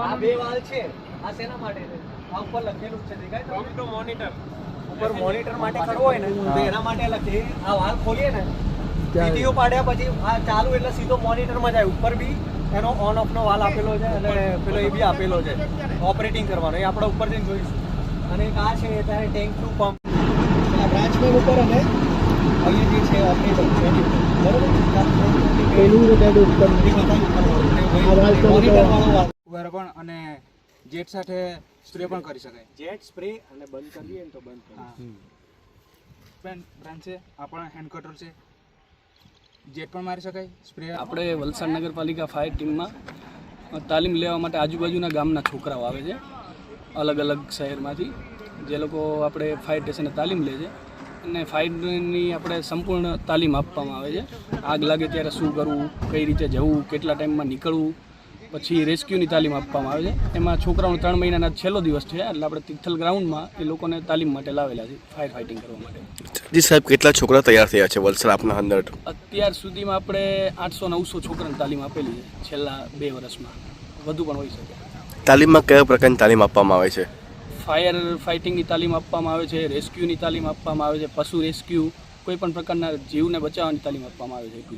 આ બે વાલ છે, આ શેના માટે છે? આ ઉપર લખેલું છે, દેખાય છે? ટોપ ટુ મોનિટર. ઉપર મોનિટર માટે કરવો હોય ને તો એના માટે લખે. આ વાલ ખોલીએ ને, વિડીયો પાડ્યા પછી આ ચાલુ એટલે સીધો મોનિટરમાં જાય. ઉપર બી એનો ઓન ઓફ નો વાલ આપેલો છે અને પેલો એ બી આપેલો છે ઓપરેટિંગ કરવાનો. એ આપણે ઉપર જઈને જોઈશું. અને એક આ છે ત્યારે ટેન્ક ટુ પંપ. આ બ્રાન્ચ મેન ઉપર અને અહીંયા જે છે ઓપરેટર બરોબર. પેલું રેડ ઉપર મોનિટર વાળો વાલ પણ અને જેટ સાથે સ્પ્રે પણ કરી શકાય. જેટ સ્પ્રે અને બંધ કરીએ ને તો બંધ કરીએ. બ્રાન્ચ છે, આ પણ હેન્ડ કટર છે, જેટ પણ મારી શકાય સ્પ્રે. આપણે વલસાડ નગરપાલિકા ફાયર ટીમમાં તાલીમ લેવા માટે આજુબાજુના ગામના છોકરાઓ આવે છે, અલગ અલગ શહેરમાંથી, જે લોકો આપણે ફાયર સ્ટેશને તાલીમ લે છે. અને ફાયરની આપણે સંપૂર્ણ તાલીમ આપવામાં આવે છે. આગ લાગે ત્યારે શું કરવું, કઈ રીતે જવું, કેટલા ટાઈમમાં નીકળવું, પછી રેસ્ક્યુની તાલીમ આપવામાં આવે છે. એમાં છોકરાઓનો 3 મહિનાના છેલ્લો દિવસ છે, એટલે આપણે તિથલ ગ્રાઉન્ડમાં એ લોકોને તાલીમ માટે લાવેલા છે ફાયર ફાઇટિંગ કરવા માટે. જી સાહેબ, કેટલા છોકરા તૈયાર થયા છે વલસાડ આપના અંદર? અત્યાર સુધીમાં આપણે 800-900 છોકરાને તાલીમ આપેલી છે છેલ્લા 2 વર્ષમાં, વધુ પણ હોઈ શકે. તાલીમમાં કયા પ્રકારની તાલીમ આપવામાં આવે છે? ફાયર ફાઇટિંગની તાલીમ આપવામાં આવે છે, રેસ્ક્યુની તાલીમ આપવામાં આવે છે, પશુ રેસ્ક્યુ, કોઈ પણ પ્રકારના જીવને બચાવવાની તાલીમ આપવામાં આવે છે.